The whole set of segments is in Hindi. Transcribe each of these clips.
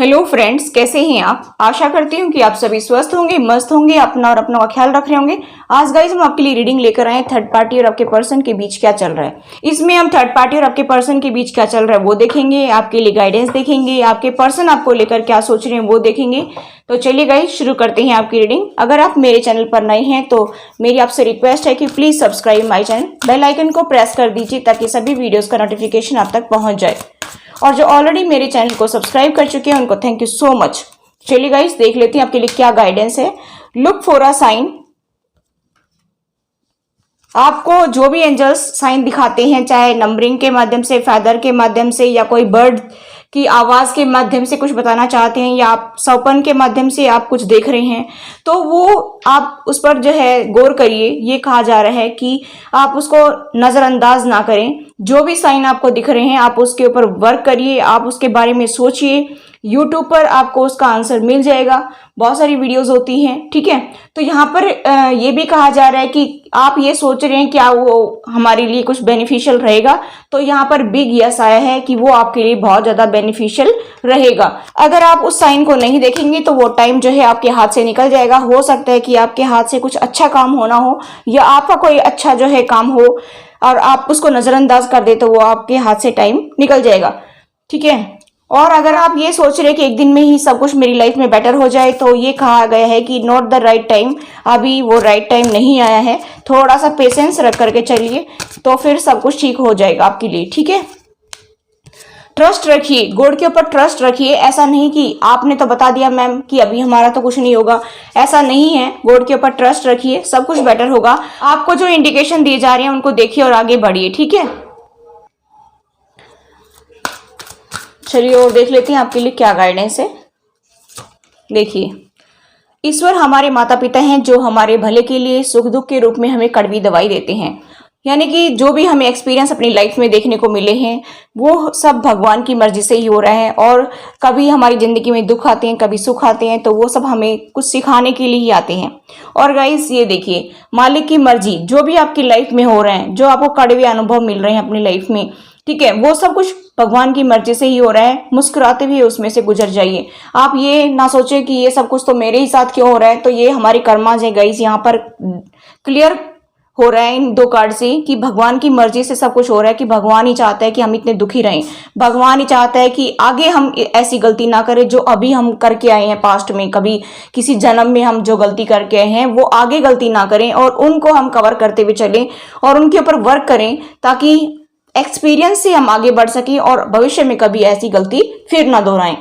हेलो फ्रेंड्स, कैसे हैं आप। आशा करती हूँ कि आप सभी स्वस्थ होंगे, मस्त होंगे, अपना और अपनों का ख्याल रख रहे होंगे। आज गाइस हम आपके लिए रीडिंग लेकर आए थर्ड पार्टी और आपके पर्सन के बीच क्या चल रहा है। इसमें हम थर्ड पार्टी और आपके पर्सन के बीच क्या चल रहा है वो देखेंगे, आपके लिए गाइडेंस देखेंगे, आपके पर्सन आपको लेकर क्या सोच रहे हैं वो देखेंगे। तो चलिए गाइस शुरू करते हैं आपकी रीडिंग। अगर आप मेरे चैनल पर नए हैं तो मेरी आपसे रिक्वेस्ट है कि please subscribe my channel, bell icon को प्रेस कर दीजिए ताकि सभी वीडियोज का नोटिफिकेशन आप तक पहुंच जाए। और जो ऑलरेडी मेरे चैनल को सब्सक्राइब कर चुके हैं उनको थैंक यू सो मच। चलिए गाइस देख लेते हैं आपके लिए क्या गाइडेंस है। Look for a sign. आपको जो भी एंजल्स साइन दिखाते हैं, चाहे नंबरिंग के माध्यम से, फेदर के माध्यम से, या कोई बर्ड की आवाज के माध्यम से कुछ बताना चाहते हैं, या आप सपन के माध्यम से आप कुछ देख रहे हैं, तो वो आप उस पर जो है गौर करिए। ये कहा जा रहा है कि आप उसको नजरअंदाज ना करें। जो भी साइन आपको दिख रहे हैं आप उसके ऊपर वर्क करिए, आप उसके बारे में सोचिए। यूट्यूब पर आपको उसका आंसर मिल जाएगा, बहुत सारी वीडियोस होती हैं, ठीक है। तो यहाँ पर ये भी कहा जा रहा है कि आप ये सोच रहे हैं क्या वो हमारे लिए कुछ बेनिफिशियल रहेगा, तो यहाँ पर बिग यस आया है कि वो आपके लिए बहुत ज्यादा बेनिफिशियल रहेगा। अगर आप उस साइन को नहीं देखेंगे तो वो टाइम जो है आपके हाथ से निकल जाएगा। हो सकता है कि आपके हाथ से कुछ अच्छा काम होना हो, या आपका कोई अच्छा जो है काम हो और आप उसको नजरअंदाज कर दे तो वो आपके हाथ से टाइम निकल जाएगा, ठीक है। और अगर आप ये सोच रहे हैं कि एक दिन में ही सब कुछ मेरी लाइफ में बेटर हो जाए, तो ये कहा गया है कि नॉट द राइट टाइम। अभी वो राइट टाइम नहीं आया है। थोड़ा सा पेशेंस रख करके चलिए तो फिर सब कुछ ठीक हो जाएगा आपके लिए, ठीक है। ट्रस्ट रखिए, गॉड के ऊपर ट्रस्ट रखिए। ऐसा नहीं कि आपने तो बता दिया मैम कि अभी हमारा तो कुछ नहीं होगा, ऐसा नहीं है। गॉड के ऊपर ट्रस्ट रखिए, सब कुछ बेटर होगा। आपको जो इंडिकेशन दिए जा रहे हैं उनको देखिए और आगे बढ़िए, ठीक है। चलिए और देख लेते हैं आपके लिए क्या गाइडेंस है। देखिए, ईश्वर हमारे माता पिता हैं जो हमारे भले के लिए सुख दुख के रूप में हमें कड़वी दवाई देते हैं। यानी कि जो भी हमें एक्सपीरियंस अपनी लाइफ में देखने को मिले हैं वो सब भगवान की मर्जी से ही हो रहा है। और कभी हमारी जिंदगी में दुख आते हैं, कभी सुख आते हैं, तो वो सब हमें कुछ सिखाने के लिए ही आते हैं। और गाइस ये देखिए, मालिक की मर्जी जो भी आपकी लाइफ में हो रहे हैं, जो आपको कड़वे अनुभव मिल रहे हैं अपनी लाइफ में, ठीक है, वो सब कुछ भगवान की मर्जी से ही हो रहा है। मुस्कुराते हुए उसमें से गुजर जाइए। आप ये ना सोचे कि ये सब कुछ तो मेरे ही साथ क्यों हो रहा है, तो ये हमारी कर्माज है गाइस। यहाँ पर क्लियर हो रहा है इन दो कार्ड से कि भगवान की मर्जी से सब कुछ हो रहा है, कि भगवान ही चाहता है कि हम इतने दुखी रहें। भगवान ही चाहता है कि आगे हम ऐसी गलती ना करें जो अभी हम करके आए हैं पास्ट में, कभी किसी जन्म में हम जो गलती करके आए हैं वो आगे गलती ना करें, और उनको हम कवर करते हुए चलें और उनके ऊपर वर्क करें, ताकि एक्सपीरियंस से हम आगे बढ़ सकें और भविष्य में कभी ऐसी गलती फिर ना दोहराएं।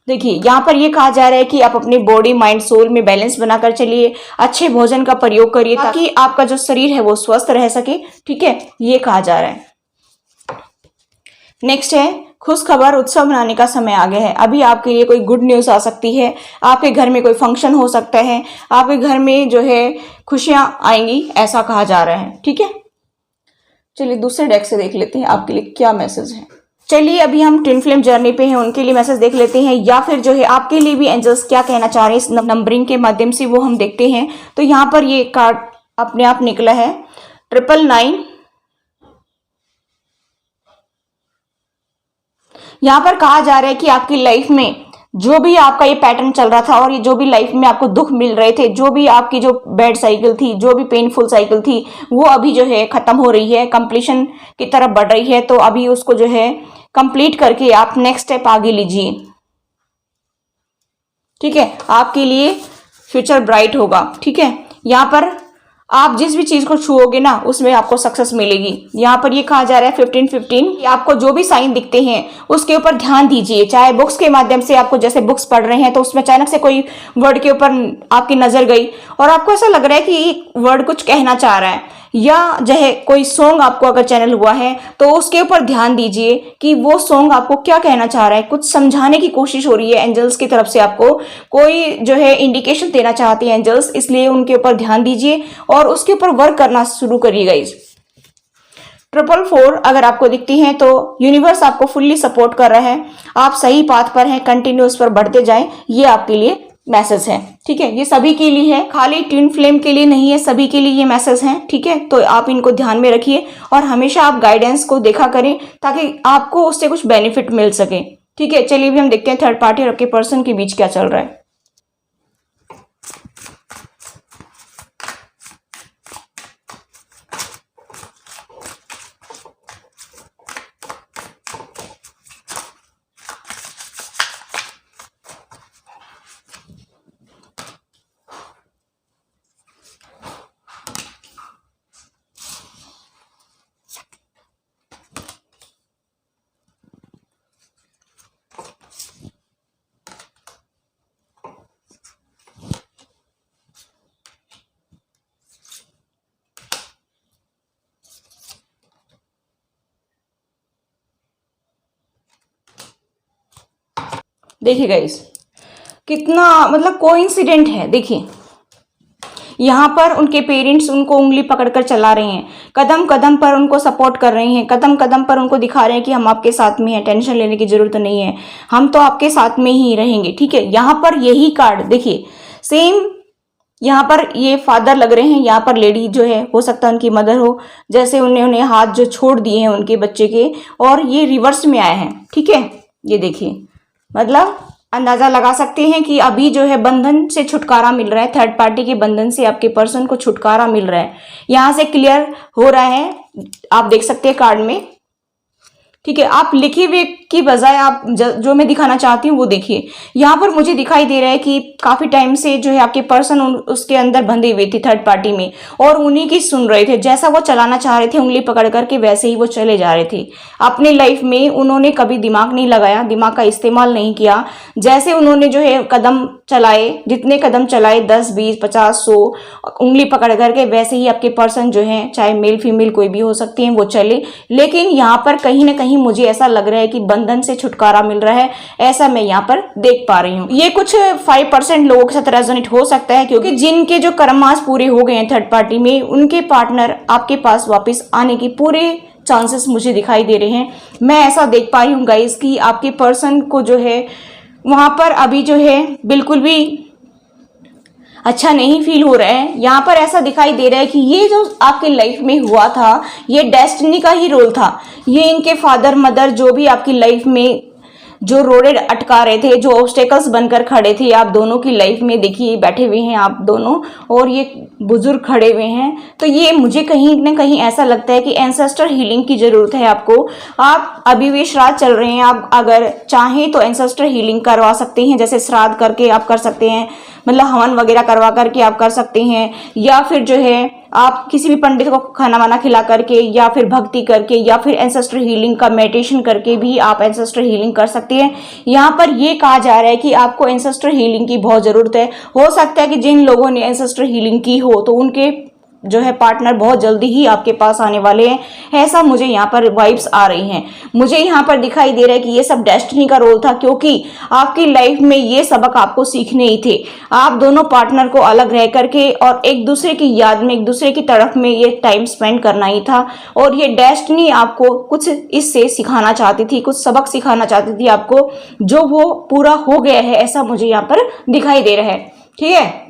देखिए, यहाँ पर ये कहा जा रहा है कि आप अपने बॉडी माइंड सोल में बैलेंस बनाकर चलिए, अच्छे भोजन का प्रयोग करिए ताकि आपका जो शरीर है वो स्वस्थ रह सके, ठीक है, ये कहा जा रहा है। नेक्स्ट है खुश खबर, उत्सव मनाने का समय आ गया है। अभी आपके लिए कोई गुड न्यूज आ सकती है। आपके घर में कोई फंक्शन हो सकता है, आपके घर में जो है खुशियां आएंगी, ऐसा कहा जा रहा है, ठीक है। चलिए दूसरे डेक से देख लेते हैं आपके लिए क्या मैसेज है। चलिए अभी हम ट्विन फ्लेम जर्नी पे हैं, उनके लिए मैसेज देख लेते हैं, या फिर जो है आपके लिए भी एंजल्स क्या कहना चाह रहे हैं इस नंबरिंग के माध्यम से, वो हम देखते हैं। तो यहाँ पर ये कार्ड अपने आप निकला है 999। यहाँ पर कहा जा रहा है कि आपकी लाइफ में जो भी आपका ये पैटर्न चल रहा था, और ये जो भी लाइफ में आपको दुख मिल रहे थे, जो भी आपकी जो बैड साइकिल थी, जो भी पेनफुल साइकिल थी, वो अभी जो है खत्म हो रही है, कंप्लीशन की तरफ बढ़ रही है। तो अभी उसको जो है कंप्लीट करके आप नेक्स्ट स्टेप आगे लीजिए, ठीक है। आपके लिए फ्यूचर ब्राइट होगा, ठीक है। यहाँ पर आप जिस भी चीज को छुओगे ना उसमें आपको सक्सेस मिलेगी। यहाँ पर ये कहा जा रहा है 15-15, आपको जो भी साइन दिखते हैं उसके ऊपर ध्यान दीजिए। चाहे बुक्स के माध्यम से आपको, जैसे बुक्स पढ़ रहे हैं तो उसमें अचानक से कोई वर्ड के ऊपर आपकी नजर गई और आपको ऐसा लग रहा है कि वर्ड कुछ कहना चाह रहा है, या जो है कोई सॉन्ग आपको अगर चैनल हुआ है तो उसके ऊपर ध्यान दीजिए कि वो सॉन्ग आपको क्या कहना चाह रहा है। कुछ समझाने की कोशिश हो रही है एंजल्स की तरफ से, आपको कोई जो है इंडिकेशन देना चाहते हैं एंजल्स, इसलिए उनके ऊपर ध्यान दीजिए और उसके ऊपर वर्क करना शुरू करिए गाइस। 444 अगर आपको दिखती है तो यूनिवर्स आपको फुल्ली सपोर्ट कर रहा है, आप सही पाथ पर हैं, कंटिन्यू उस पर बढ़ते जाएं, ये आपके लिए मैसेज है, ठीक है। ये सभी के लिए है, खाली ट्विन फ्लेम के लिए नहीं है, सभी के लिए ये मैसेज है, ठीक है। तो आप इनको ध्यान में रखिए और हमेशा आप गाइडेंस को देखा करें ताकि आपको उससे कुछ बेनिफिट मिल सके, ठीक है, चलिए अभी हम देखते हैं थर्ड पार्टी और आपके पर्सन के बीच क्या चल रहा है। देखिए गाइस, कितना मतलब कोइंसिडेंट है। देखिए यहाँ पर उनके पेरेंट्स उनको उंगली पकड़कर चला रहे हैं, कदम कदम पर उनको सपोर्ट कर रहे हैं, कदम कदम पर उनको दिखा रहे हैं कि हम आपके साथ में हैं, टेंशन लेने की जरूरत नहीं है, हम तो आपके साथ में ही रहेंगे। ठीक है, यहाँ पर यही कार्ड देखिए सेम, यहाँ पर ये फादर लग रहे हैं, यहाँ पर लेडी जो है हो सकता है उनकी मदर हो, जैसे उन्हें हाथ जो छोड़ दिए हैं उनके बच्चे के, और ये रिवर्स में आए हैं। ठीक है, ये देखिए, मतलब अंदाजा लगा सकते हैं कि अभी जो है बंधन से छुटकारा मिल रहा है, थर्ड पार्टी के बंधन से आपके पर्सन को छुटकारा मिल रहा है, यहां से क्लियर हो रहा है। आप देख सकते हैं कार्ड में। ठीक है, आप लिखे हुए की बजाय आप जो मैं दिखाना चाहती हूँ वो देखिए। यहाँ पर मुझे दिखाई दे रहा है कि काफी टाइम से जो है आपके पर्सन उसके अंदर बंधे हुए थे थर्ड पार्टी में, और उन्हीं की सुन रहे थे, जैसा वो चलाना चाह रहे थे उंगली पकड़ करके वैसे ही वो चले जा रहे थे। अपनी लाइफ में उन्होंने कभी दिमाग नहीं लगाया, दिमाग का इस्तेमाल नहीं किया। जैसे उन्होंने जो है कदम चलाए, जितने कदम चलाए 10 20 50 100 उंगली पकड़ करके, वैसे ही आपके पर्सन जो है चाहे मेल फीमेल कोई भी हो सकती है वो चले। लेकिन यहाँ पर कहीं ना कहीं मुझे ऐसा लग रहा है कि बंधन से छुटकारा मिल रहा है, ऐसा मैं यहाँ पर देख पा रही हूँ। ये कुछ 5% लोगों के साथ रेजोनेट हो सकता है, क्योंकि जिनके जो कर्मास पूरे हो गए हैं थर्ड पार्टी में, उनके पार्टनर आपके पास वापस आने की पूरे चांसेस मुझे दिखाई दे रहे हैं। मैं ऐसा देख पा रही हूँ गाइस कि आपके पर्सन को जो है वहां पर अभी जो है बिल्कुल भी अच्छा नहीं फील हो रहा है। यहाँ पर ऐसा दिखाई दे रहा है कि ये जो आपके लाइफ में हुआ था ये डेस्टिनी का ही रोल था। ये इनके फादर मदर जो भी आपकी लाइफ में जो रोड़े अटका रहे थे, जो ऑब्स्टेकल्स बनकर खड़े थे आप दोनों की लाइफ में, देखिए बैठे हुए हैं आप दोनों और ये बुजुर्ग खड़े हुए हैं। तो ये मुझे कहीं ना कहीं ऐसा लगता है कि एंसेस्टर हीलिंग की जरूरत है आपको। आप अभी भी श्राद्ध चल रहे हैं, आप अगर चाहें तो एंसेस्टर हीलिंग करवा सकते हैं, जैसे श्राद्ध करके आप कर सकते हैं, मतलब हवन वगैरह करवा करके आप कर सकते हैं, या फिर जो है आप किसी भी पंडित को खाना वाना खिला करके, या फिर भक्ति करके, या फिर एंसेस्टर हीलिंग का मेडिटेशन करके भी आप एंसेस्टर हीलिंग कर सकते हैं। यहाँ पर ये कहा जा रहा है कि आपको एंसेस्टर हीलिंग की बहुत जरूरत है। हो सकता है कि जिन लोगों ने एंसेस्टर हीलिंग की हो तो उनके जो है पार्टनर बहुत जल्दी ही आपके पास आने वाले हैं, ऐसा मुझे यहाँ पर वाइब्स आ रही हैं। मुझे यहाँ पर दिखाई दे रहा है कि ये सब डेस्टिनी का रोल था, क्योंकि आपकी लाइफ में ये सबक आपको सीखने ही थे। आप दोनों पार्टनर को अलग रह करके और एक दूसरे की याद में, एक दूसरे की तरफ में ये टाइम स्पेंड करना ही था, और ये डेस्टिनी आपको कुछ इससे सिखाना चाहती थी, कुछ सबक सिखाना चाहती थी आपको, जो वो पूरा हो गया है, ऐसा मुझे यहाँ पर दिखाई दे रहा है। ठीक है,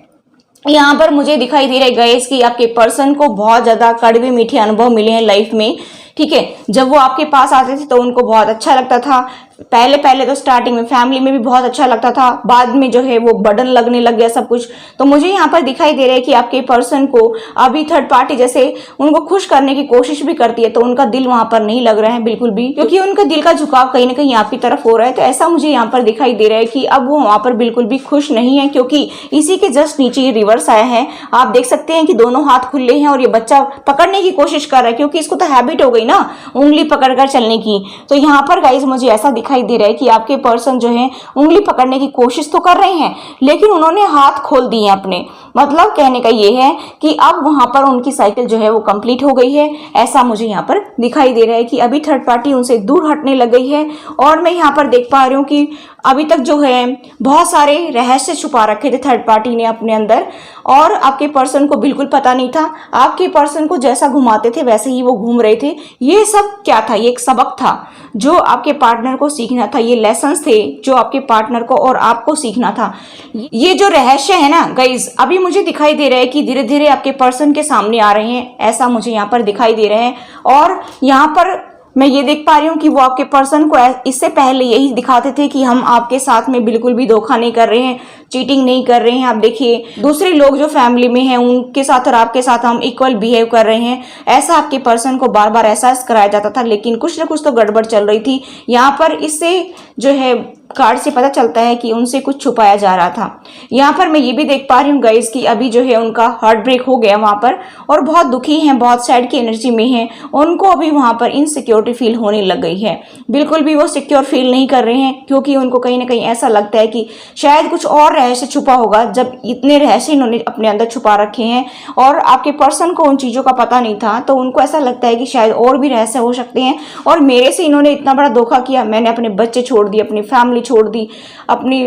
यहाँ पर मुझे दिखाई दे रहा है गाइस कि आपके पर्सन को बहुत ज्यादा कड़वे मीठे अनुभव मिले हैं लाइफ में। ठीक है, जब वो आपके पास आते थे तो उनको बहुत अच्छा लगता था। पहले पहले तो स्टार्टिंग में फैमिली में भी बहुत अच्छा लगता था, बाद में जो है वो बर्डन लगने लग गया सब कुछ। तो मुझे यहाँ पर दिखाई दे रहा है कि आपके पर्सन को अभी थर्ड पार्टी जैसे उनको खुश करने की कोशिश भी करती है तो उनका दिल वहां पर नहीं लग रहा है बिल्कुल भी, क्योंकि उनका दिल का झुकाव कहीं ना कहीं आपकी तरफ हो रहा है। तो ऐसा मुझे यहाँ पर दिखाई दे रहा है कि अब वो वहां पर बिल्कुल भी खुश नहीं है, क्योंकि इसी के जस्ट नीचे ये रिवर्स आया है। आप देख सकते हैं कि दोनों हाथ खुले हैं और ये बच्चा पकड़ने की कोशिश कर रहा है, क्योंकि इसको तो हैबिट हो गई ना उंगली पकड़कर चलने की। तो यहाँ पर गाइस मुझे ऐसा दिखाई दे रहा है कि आपके पर्सन जो है उंगली पकड़ने की कोशिश तो कर रहे हैं, लेकिन उन्होंने हाथ खोल दिए अपने। मतलब कहने का ये है कि अब वहां पर उनकी साइकिल जो है वो कंप्लीट हो गई है, ऐसा मुझे यहाँ पर दिखाई दे रहा है कि अभी थर्ड पार्टी उनसे दूर हटने लग गई है। और मैं यहाँ पर देख पा रही हूँ कि अभी तक जो है बहुत सारे रहस्य छुपा रखे थे थर्ड पार्टी ने अपने अंदर, और आपके पर्सन को बिल्कुल पता नहीं था। आपके पर्सन को जैसा घुमाते थे वैसे ही वो घूम रहे थे। ये सब क्या था? ये एक सबक था जो आपके पार्टनर को सीखना था, ये लेसन्स थे जो आपके पार्टनर को और आपको सीखना था। ये जो रहस्य है ना गाइज, अभी मुझे दिखाई दे रहा है कि धीरे धीरे आपके पर्सन के सामने आ रहे हैं, ऐसा मुझे यहाँ पर दिखाई दे रहा है। और यहाँ पर मैं ये देख पा रही हूँ कि वो आपके पर्सन को इससे पहले यही दिखाते थे कि हम आपके साथ में बिल्कुल भी धोखा नहीं कर रहे हैं, चीटिंग नहीं कर रहे हैं। आप देखिए दूसरे लोग जो फैमिली में हैं उनके साथ और आपके साथ हम इक्वल बिहेव कर रहे हैं, ऐसा आपके पर्सन को बार बार एहसास कराया जाता था, लेकिन कुछ ना कुछ तो गड़बड़ चल रही थी। यहाँ पर इससे जो है कार्ड से पता चलता है कि उनसे कुछ छुपाया जा रहा था। यहाँ पर मैं ये भी देख पा रही हूँ गाइस कि अभी जो है उनका हार्ट ब्रेक हो गया वहां पर, और बहुत दुखी हैं, बहुत सैड की एनर्जी में हैं। उनको अभी वहां पर इनसिक्योरिटी फील होने लग गई है, बिल्कुल भी वो सिक्योर फील नहीं कर रहे हैं, क्योंकि उनको कहीं ना कहीं ऐसा लगता है कि शायद कुछ और रहस्य छुपा होगा। जब इतने रहस्य इन्होंने अपने अंदर छुपा रखे हैं और आपके पर्सन को उन चीजों का पता नहीं था, तो उनको ऐसा लगता है कि शायद और भी रहस्य हो सकते हैं और मेरे से इन्होंने इतना बड़ा धोखा किया, मैंने अपने बच्चे छोड़ दिए, अपनी फैमिली छोड़ दी, अपनी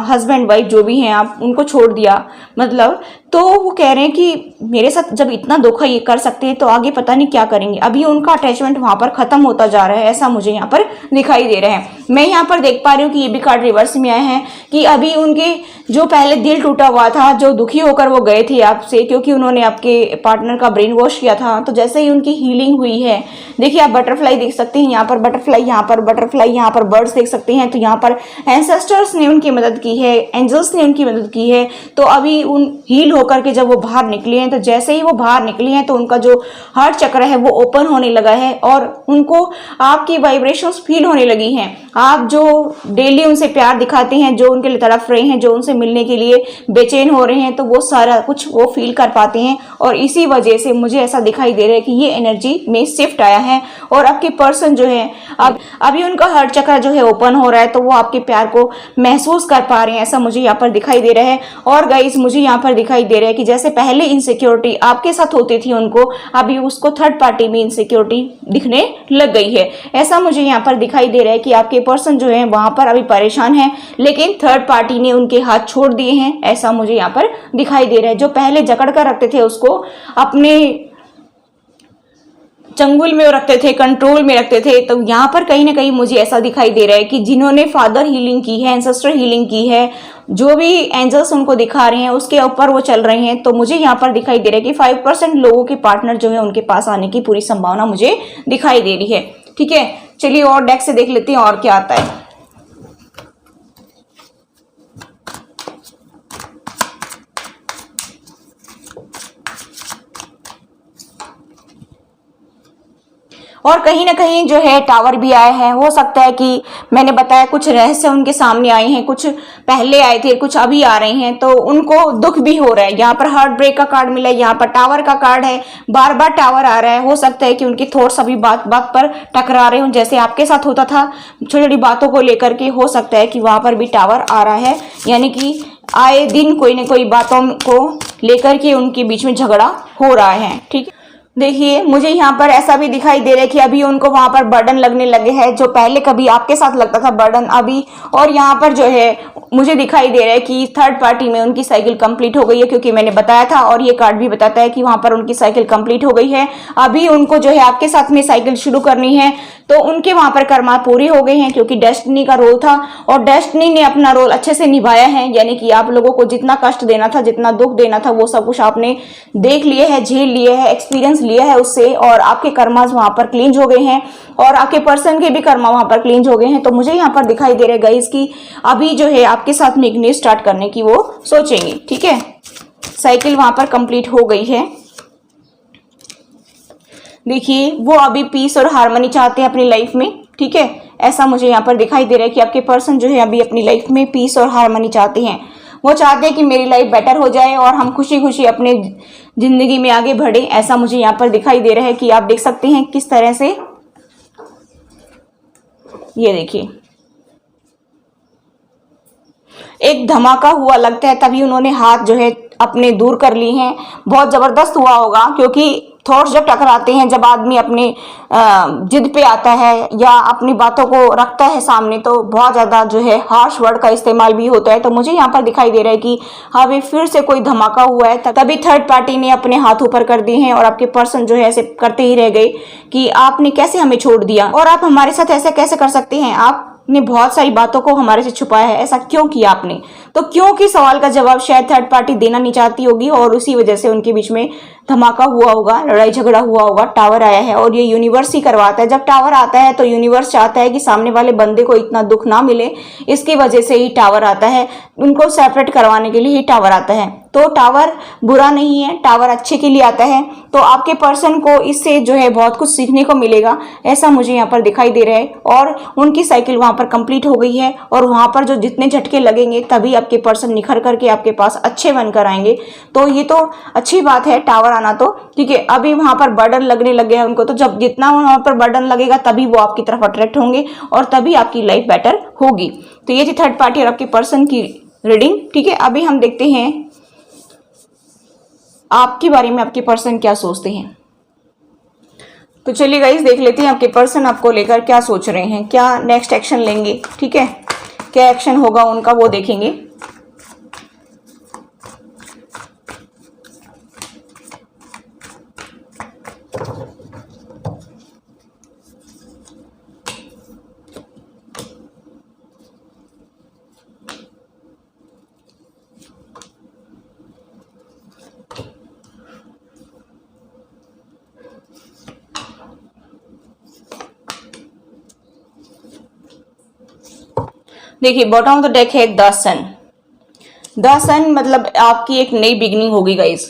हस्बैंड वाइफ जो भी हैं आप उनको छोड़ दिया, मतलब तो वो कह रहे हैं कि मेरे साथ जब इतना धोखा ये कर सकते हैं तो आगे पता नहीं क्या करेंगे। अभी उनका अटैचमेंट वहां पर खत्म होता जा रहा है, ऐसा मुझे यहाँ पर दिखाई दे रहा है। मैं यहाँ पर देख पा रही हूँ कि ये भी कार्ड रिवर्स में आए हैं कि अभी उनके जो पहले दिल टूटा हुआ था, जो दुखी होकर वो गए थे आपसे क्योंकि उन्होंने आपके पार्टनर का ब्रेन वॉश किया था, तो जैसे ही उनकी हीलिंग हुई है, देखिए आप बटरफ्लाई देख सकते हैं, यहाँ पर बटरफ्लाई, यहाँ पर बटरफ्लाई, यहाँ पर बर्ड्स देख सकते हैं। तो यहाँ पर एंसेस्टर्स ने उनकी मदद की है, एंजल्स ने उनकी मदद की है। तो अभी उन हील होकर के जब वो बाहर निकले हैं, तो जैसे ही वो बाहर निकले हैं तो उनका जो हार्ट चक्र है वो ओपन होने लगा है और उनको आपकी वाइब्रेशंस फील होने लगी हैं। आप जो डेली उनसे प्यार दिखाते हैं, जो उनके लिए तड़प रहे हैं, जो उनसे मिलने के लिए बेचैन हो रहे हैं, तो वो सारा कुछ वो फील कर पाते हैं। और इसी वजह से मुझे ऐसा दिखाई दे रहा है कि ये एनर्जी में शिफ्ट आया है और आपके पर्सन जो है अब अभी उनका हार्ट चक्र जो है ओपन हो रहा है, तो वो आपके प्यार को महसूस कर पा रहे हैं, ऐसा मुझे यहाँ पर दिखाई दे रहा है। और गाइस मुझे यहाँ पर दिखाई दे रहा है कि जैसे पहले इनसिक्योरिटी आपके साथ होती थी उनको, अभी उसको थर्ड पार्टी में इनसिक्योरिटी दिखने लग गई है, ऐसा मुझे यहाँ पर दिखाई दे रहा है कि आपके पर्सन जो है वहां पर अभी परेशान है, लेकिन थर्ड पार्टी ने उनके हाथ छोड़ दिए हैं, ऐसा मुझे यहाँ पर दिखाई दे रहा है। जो पहले जकड़ कर रखते थे उसको अपने चंगुल में रखते थे, कंट्रोल में रखते थे, तो यहाँ पर कहीं ना कहीं मुझे ऐसा दिखाई दे रहा है कि जिन्होंने फादर हीलिंग की है, एंसेस्टर हीलिंग की है, जो भी एंजल्स उनको दिखा रहे हैं उसके ऊपर वो चल रहे हैं, तो मुझे यहाँ पर दिखाई दे रहा है कि 5% लोगों के पार्टनर जो है उनके पास आने की पूरी संभावना मुझे दिखाई दे रही है। ठीक है, चलिए और डेक से देख लेते हैं और क्या आता है। और कहीं ना कहीं जो है टावर भी आया है, हो सकता है कि मैंने बताया कुछ रहस्य उनके सामने आए हैं, कुछ पहले आए थे, कुछ अभी आ रहे हैं, तो उनको दुख भी हो रहा है। यहाँ पर हार्ट ब्रेक का कार्ड मिला है, यहाँ पर टावर का कार्ड है, बार बार टावर आ रहा है। हो सकता है कि उनके थॉट्स अभी बात बात पर टकरा रहे हो, जैसे आपके साथ होता था छोटी छोटी बातों को लेकर के, हो सकता है कि वहां पर भी टावर आ रहा है, यानी कि आए दिन कोई ना कोई बातों को लेकर के उनके बीच में झगड़ा हो रहा है। ठीक है, देखिए मुझे यहाँ पर ऐसा भी दिखाई दे रहा है कि अभी उनको वहां पर बर्डन लगने लगे हैं, जो पहले कभी आपके साथ लगता था बर्डन अभी, और यहाँ पर जो है मुझे दिखाई दे रहा है कि थर्ड पार्टी में उनकी साइकिल कंप्लीट हो गई है, क्योंकि मैंने बताया था और ये कार्ड भी बताता है कि वहां पर उनकी साइकिल कंप्लीट हो गई है। अभी उनको जो है आपके साथ में साइकिल शुरू करनी है, तो उनके वहां पर कर्मा पूरी हो गई हैं, क्योंकि डेस्टिनी का रोल था और डेस्टिनी ने अपना रोल अच्छे से निभाया है, यानी कि आप लोगों को जितना कष्ट देना था, जितना दुख देना था, वो सब कुछ आपने देख लिए है, झेल लिए है, एक्सपीरियंस लिया है उससे, और आपके कर्मास वहां पर क्लींज हो गए हैं और आपके पर्सन के भी कर्मा वहां पर क्लींज हो गए हैं। तो मुझे यहाँ पर दिखाई दे रहा है गाइस कि अभी जो है आपके साथ में एक न्यू स्टार्ट करने की वो सोचेंगे। ठीक है, साइकिल वहां पर कंप्लीट हो गई है। देखिए वो अभी पीस और हार्मनी चाहते हैं अपनी लाइफ में। ठीक है, ऐसा मुझे यहाँ पर दिखाई दे रहा है कि आपके पर्सन जो है अभी अपनी लाइफ में पीस और हार्मनी चाहते हैं। वो चाहते हैं कि मेरी लाइफ बेटर हो जाए और हम खुशी खुशी अपने जिंदगी में आगे बढ़े, ऐसा मुझे यहाँ पर दिखाई दे रहा है कि आप देख सकते हैं किस तरह से, ये देखिए एक धमाका हुआ लगता है, तभी उन्होंने हाथ जो है अपने दूर कर लिए हैं। बहुत जबरदस्त हुआ होगा, क्योंकि थॉट्स जब टकराते हैं, जब आदमी अपने जिद पे आता है या अपनी बातों को रखता है सामने, तो बहुत ज्यादा जो है हार्श वर्ड का इस्तेमाल भी होता है। तो मुझे यहाँ पर दिखाई दे रहा है कि अभी फिर से कोई धमाका हुआ है, तभी थर्ड पार्टी ने अपने हाथ ऊपर कर दिए हैं और आपके पर्सन जो है ऐसे करते ही रह गए कि आपने कैसे हमें छोड़ दिया और आप हमारे साथ ऐसा कैसे कर सकते हैं, आप आपने बहुत सारी बातों को हमारे से छुपाया है, ऐसा क्यों किया आपने? तो क्यों की सवाल का जवाब शायद थर्ड पार्टी देना नहीं चाहती होगी और उसी वजह से उनके बीच में धमाका हुआ होगा, लड़ाई झगड़ा हुआ होगा। टावर आया है और ये यूनिवर्स ही करवाता है। जब टावर आता है तो यूनिवर्स चाहता है कि सामने वाले बंदे को इतना दुख ना मिले, इसकी वजह से ही टावर आता है, उनको सेपरेट करवाने के लिए ही टावर आता है। तो टावर बुरा नहीं है, टावर अच्छे के लिए आता है। तो आपके पर्सन को इससे जो है बहुत कुछ सीखने को मिलेगा, ऐसा मुझे यहाँ पर दिखाई दे रहा है। और उनकी साइकिल वहां पर कंप्लीट हो गई है और वहां पर जो जितने झटके लगेंगे तभी आपके पर्सन निखर करके आपके पास अच्छे बनकर आएंगे। तो ये तो अच्छी बात है टावर आना तो, ठीक है। अभी वहां पर बर्डन लगने लग गया है उनको, तो जब जितना वहां पर बर्डन लगेगा तभी वो आपकी तरफ अट्रैक्ट होंगे और तभी आपकी लाइफ बेटर होगी। तो ये थी थर्ड पार्टी और आपके पर्सन की रीडिंग, ठीक है। अभी हम देखते हैं आपके बारे में आपके पर्सन क्या सोचते हैं। तो चलिए गाइस देख लेते हैं आपके पर्सन आपको लेकर क्या सोच रहे हैं, क्या नेक्स्ट एक्शन लेंगे, ठीक है। क्या एक्शन होगा उनका वो देखेंगे। देखिए बॉटम ऑफ द डेक है द सन। द सन मतलब आपकी एक नई बिगनिंग होगी गाइस।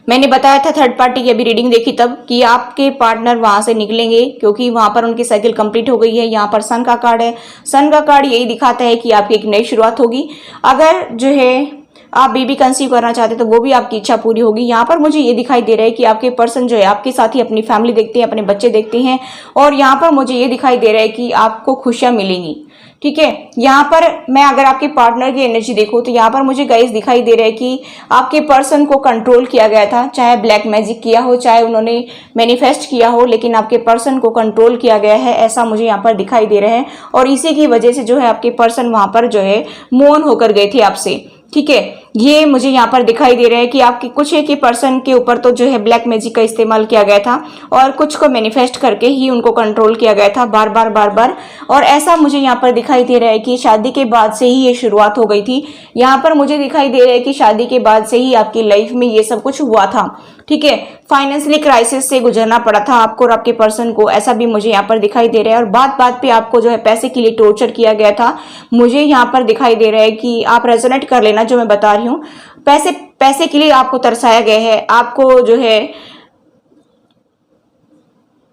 मैंने बताया था थर्ड पार्टी की अभी रीडिंग देखी तब कि आपके पार्टनर वहां से निकलेंगे क्योंकि वहां पर उनकी साइकिल कंप्लीट हो गई है। यहाँ पर सन का कार्ड है। सन का कार्ड यही दिखाता है कि आपकी एक नई शुरुआत होगी। अगर जो है आप बेबी कंसीव करना चाहते तो वो भी आपकी इच्छा पूरी होगी। यहाँ पर मुझे ये दिखाई दे रहा है कि आपके पर्सन जो है आपके साथ ही अपनी फैमिली देखते हैं, अपने बच्चे देखते हैं। और यहाँ पर मुझे ये दिखाई दे रहा है कि आपको खुशियां मिलेंगी, ठीक है। यहाँ पर मैं अगर आपके पार्टनर की एनर्जी देखूं तो यहाँ पर मुझे गाइस दिखाई दे रहा है कि आपके पर्सन को कंट्रोल किया गया था, चाहे ब्लैक मैजिक किया हो, चाहे उन्होंने मैनिफेस्ट किया हो, लेकिन आपके पर्सन को कंट्रोल किया गया है, ऐसा मुझे यहाँ पर दिखाई दे रहा है। और इसी की वजह से जो है आपके पर्सन वहां पर जो है मौन होकर गए थे आपसे, ठीक है। ये मुझे यहाँ पर दिखाई दे रहा है कि आपके कुछ एक ही पर्सन के ऊपर तो जो है ब्लैक मैजिक का इस्तेमाल किया गया था और कुछ को मैनिफेस्ट करके ही उनको कंट्रोल किया गया था बार बार। और ऐसा मुझे यहाँ पर दिखाई दे रहा है कि शादी के बाद से ही ये शुरुआत हो गई थी। यहाँ पर मुझे दिखाई दे रहा है कि शादी के बाद से ही आपकी लाइफ में ये सब कुछ हुआ था, ठीक है। फाइनेंशियली क्राइसिस से गुजरना पड़ा था आपको और आपके पर्सन को, ऐसा भी मुझे यहाँ पर दिखाई दे रहा है। और बात बात पे आपको जो है पैसे के लिए टॉर्चर किया गया था। मुझे यहाँ पर दिखाई दे रहा है कि आप रेजोनेट कर लेना जो मैं बता रही हूँ। पैसे के लिए आपको तरसाया गया है, आपको जो है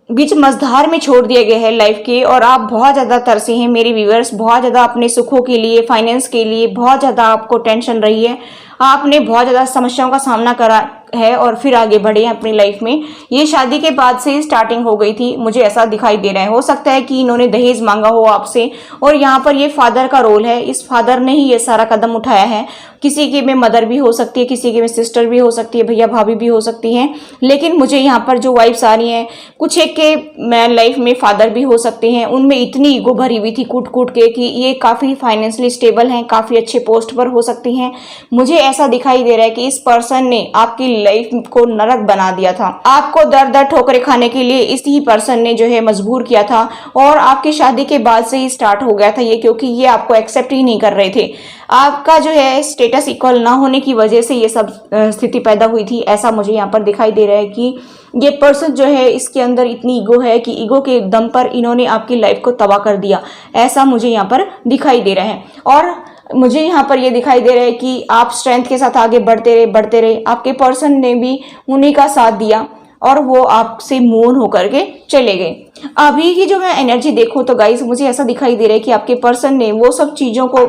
बीच मझधार में छोड़ दिए गए हैं लाइफ के और आप बहुत ज्यादा तरसे हैं मेरे व्यूअर्स, बहुत ज्यादा अपने सुखों के लिए, फाइनेंस के लिए बहुत ज्यादा आपको टेंशन रही है। आपने बहुत ज्यादा समस्याओं का सामना करा है और फिर आगे बढ़े हैं अपनी लाइफ में। ये शादी के बाद से स्टार्टिंग हो गई थी, मुझे ऐसा दिखाई दे रहा है। हो सकता है कि इन्होंने दहेज मांगा हो आपसे और यहाँ पर ये फादर का रोल है, इस फादर ने ही ये सारा कदम उठाया है। किसी के में मदर भी हो सकती है, किसी के में सिस्टर भी हो सकती है, भैया भाभी भी हो सकती हैं। लेकिन मुझे यहाँ पर जो वाइब्स आ रही हैं, कुछ एक के लाइफ में फादर भी हो सकते हैं। उनमें इतनी ईगो भरी हुई थी कूट कूट के कि ये काफी फाइनेंशियली स्टेबल हैं, काफी अच्छे पोस्ट पर हो सकती हैं। मुझे ऐसा दिखाई दे रहा है कि इस पर्सन ने आपकी लाइफ को नरक बना दिया था, आपको दर दर ठोकरें खाने के लिए इसी पर्सन ने जो है मजबूर किया था। और आपकी शादी के बाद से ही स्टार्ट हो गया था ये, क्योंकि ये आपको एक्सेप्ट ही नहीं कर रहे थे। आपका जो है स्टेटस इक्वल ना होने की वजह से ये सब स्थिति पैदा हुई थी, ऐसा मुझे यहाँ पर दिखाई दे रहा है कि ये पर्सन जो है इसके अंदर इतनी ईगो है कि ईगो के दम पर इन्होंने आपकी लाइफ को तबाह कर दिया, ऐसा मुझे यहाँ पर दिखाई दे रहा है। और मुझे यहाँ पर ये दिखाई दे रहा है कि आप स्ट्रेंथ के साथ आगे बढ़ते रहे। आपके पर्सन ने भी उन्हीं का साथ दिया और वो आपसे मूव होकर के चले गए। अभी की जो मैं एनर्जी देखूं तो गाइस मुझे ऐसा दिखाई दे रहा है कि आपके पर्सन ने वो सब चीजों को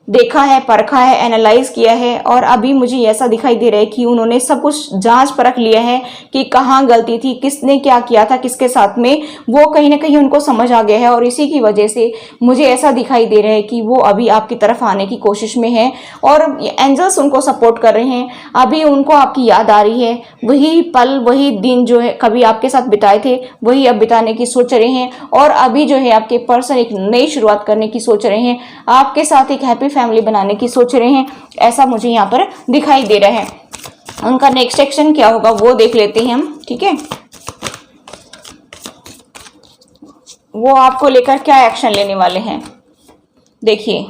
देखा है, परखा है, एनालाइज किया है और अभी मुझे ऐसा दिखाई दे रहा है कि उन्होंने सब कुछ जांच परख लिया है कि कहाँ गलती थी, किसने क्या किया था किसके साथ में, वो कहीं ना कहीं उनको समझ आ गया है। और इसी की वजह से मुझे ऐसा दिखाई दे रहा है कि वो अभी आपकी तरफ आने की कोशिश में है और एंजल्स उनको सपोर्ट कर रहे हैं। अभी उनको आपकी याद आ रही है, वही पल वही दिन जो है कभी आपके साथ बिताए थे वही अब बिताने की सोच रहे हैं। और अभी जो है आपके पर्सन एक नई शुरुआत करने की सोच रहे हैं, आपके साथ एक हैप्पी फैमिली बनाने की सोच रहे हैं, ऐसा मुझे यहाँ पर दिखाई दे रहा है। उनका नेक्स्ट एक्शन क्या होगा वो देख लेते हैं हम, ठीक है। वो आपको लेकर क्या एक्शन लेने वाले हैं। देखिए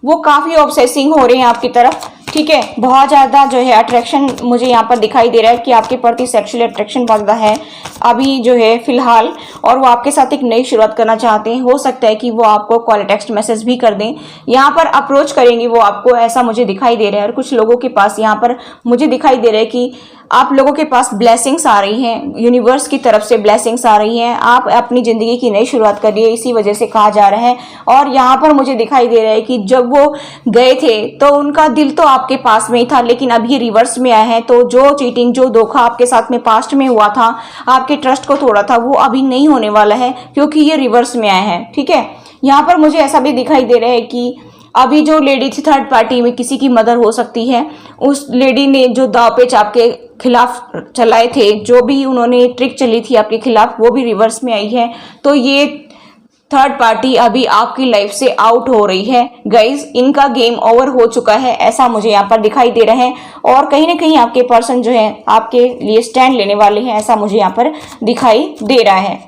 वो काफी ऑब्सेसिंग हो रहे हैं आपकी तरफ, ठीक है। बहुत ज्यादा जो है अट्रैक्शन मुझे यहाँ पर दिखाई दे रहा है कि आपके प्रति सेक्सुअल अट्रैक्शन बहुत ज्यादा है अभी जो है फिलहाल, और वो आपके साथ एक नई शुरुआत करना चाहते हैं। हो सकता है कि वो आपको कॉल टेक्स्ट मैसेज भी कर दें, यहाँ पर अप्रोच करेंगे वो आपको, ऐसा मुझे दिखाई दे रहा है। और कुछ लोगों के पास यहाँ पर मुझे दिखाई दे रहा है कि आप लोगों के पास ब्लेसिंग्स आ रही हैं, यूनिवर्स की तरफ से ब्लेसिंग्स आ रही हैं। आप अपनी जिंदगी की नई शुरुआत करिए, इसी वजह से कहा जा रहा है। और यहाँ पर मुझे दिखाई दे रहा है कि जब वो गए थे तो उनका दिल तो आपके पास में ही था, लेकिन अब ये रिवर्स में आया है। तो जो चीटिंग, जो धोखा आपके साथ में पास्ट में हुआ था, आपके ट्रस्ट को तोड़ा था, वो अभी नहीं होने वाला है क्योंकि ये रिवर्स में आया है, ठीक है। यहाँ पर मुझे ऐसा भी दिखाई दे रहा है कि अभी जो लेडी थी थर्ड पार्टी में, किसी की मदर हो सकती है, उस लेडी ने जो दाव पेच आपके खिलाफ चलाए थे, जो भी उन्होंने ट्रिक चली थी आपके खिलाफ, वो भी रिवर्स में आई है। तो ये थर्ड पार्टी अभी आपकी लाइफ से आउट हो रही है गाइज, इनका गेम ओवर हो चुका है, ऐसा मुझे यहाँ पर दिखाई दे रहा है। और कहीं ना कहीं आपके पर्सन जो है आपके लिए स्टैंड लेने वाले हैं, ऐसा मुझे यहाँ पर दिखाई दे रहा है।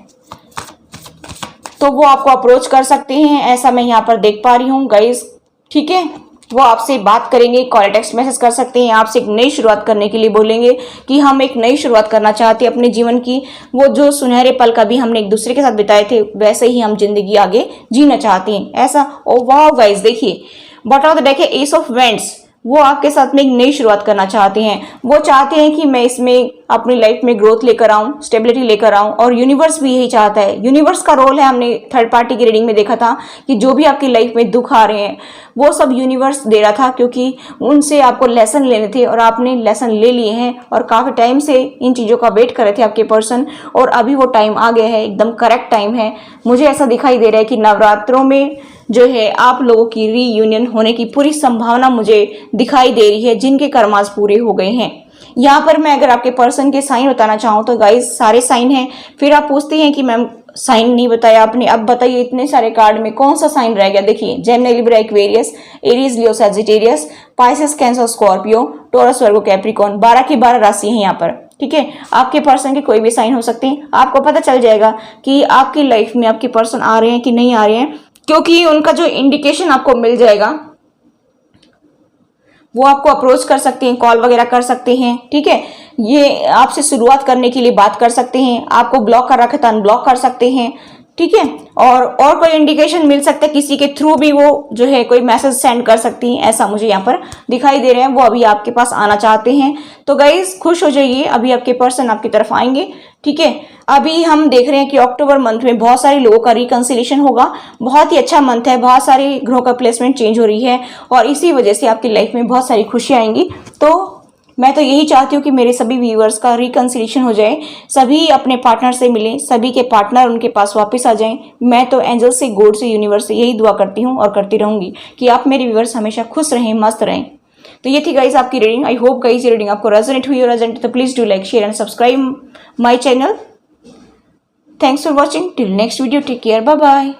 तो वो आपको अप्रोच कर सकते हैं, ऐसा मैं यहाँ पर देख पा रही हूँ गाइज, ठीक है। वो आपसे बात करेंगे, कॉल टेक्स्ट मैसेज कर सकते हैं, आपसे एक नई शुरुआत करने के लिए बोलेंगे कि हम एक नई शुरुआत करना चाहते हैं अपने जीवन की। वो जो सुनहरे पल कभी हमने एक दूसरे के साथ बिताए थे, वैसे ही हम जिंदगी आगे जीना चाहते हैं, ऐसा। ओ वाह गाइस, देखिए बॉटम ऑफ द डेक है एस ऑफ वेंट्स। वो आपके साथ में एक नई शुरुआत करना चाहते हैं। वो चाहते हैं कि मैं इसमें अपनी लाइफ में ग्रोथ लेकर आऊं, स्टेबिलिटी लेकर आऊं, और यूनिवर्स भी यही चाहता है। यूनिवर्स का रोल है, हमने थर्ड पार्टी की रीडिंग में देखा था कि जो भी आपकी लाइफ में दुख आ रहे हैं वो सब यूनिवर्स दे रहा था, क्योंकि उनसे आपको लेसन लेने थे और आपने लेसन ले लिए हैं। और काफी टाइम से इन चीजों का वेट कर रहे थे आपके पर्सन, और अभी वो टाइम आ गया है, एकदम करेक्ट टाइम है। मुझे ऐसा दिखाई दे रहा है कि नवरात्रों में जो है आप लोगों की रीयूनियन होने की पूरी संभावना मुझे दिखाई दे रही है, जिनके कर्मास पूरे हो गए हैं। यहाँ पर मैं अगर आपके पर्सन के साइन बताना चाहूँ तो गाइस सारे साइन हैं। फिर आप पूछते हैं कि मैम साइन नहीं बताया आपने, अब बताइए इतने सारे कार्ड में कौन सा साइन रह गया। देखिए Gemini, Libra, Aquarius, Aries, Leo, Sagittarius, Pisces, Cancer, Scorpio, Taurus, Virgo, Capricorn. 12 की 12 राशि है यहाँ पर, ठीक है। आपके पर्सन के कोई भी साइन हो सकते हैं। आपको पता चल जाएगा कि आपकी लाइफ में आपके पर्सन आ रहे हैं कि नहीं आ रहे हैं, क्योंकि उनका जो इंडिकेशन आपको मिल जाएगा, वो आपको अप्रोच कर सकते हैं, कॉल वगैरह कर सकते हैं, ठीक है। ये आपसे शुरुआत करने के लिए बात कर सकते हैं, आपको ब्लॉक कर रखा था अनब्लॉक कर सकते हैं, ठीक है। और कोई इंडिकेशन मिल सकता है, किसी के थ्रू भी वो जो है कोई मैसेज सेंड कर सकती हैं, ऐसा मुझे यहाँ पर दिखाई दे रहे हैं। वो अभी आपके पास आना चाहते हैं। तो गाइस खुश हो जाइए, अभी आपके पर्सन आपकी तरफ आएंगे, ठीक है। अभी हम देख रहे हैं कि अक्टूबर मंथ में बहुत सारे लोगों का रिकंसिलेशन होगा। बहुत ही अच्छा मंथ है, बहुत सारे ग्रहों का प्लेसमेंट चेंज हो रही है, और इसी वजह से आपकी लाइफ में बहुत सारी खुशियां आएंगी। तो मैं तो यही चाहती हूँ कि मेरे सभी व्यूअर्स का रिकंसिलेशन हो जाए, सभी अपने पार्टनर से मिलें, सभी के पार्टनर उनके पास वापस आ जाएं। मैं तो एंजल से, गॉड से, यूनिवर्स से यही दुआ करती हूँ और करती रहूंगी कि आप मेरे व्यूअर्स हमेशा खुश रहें, मस्त रहें। तो ये थी गाइस आपकी रीडिंग। आई होप गाइस ये रीडिंग आपको रेजोनेट हुई और रेजोनेट तो please do like, share and subscribe my channel. Thanks for watching, till next video, take care, bye bye.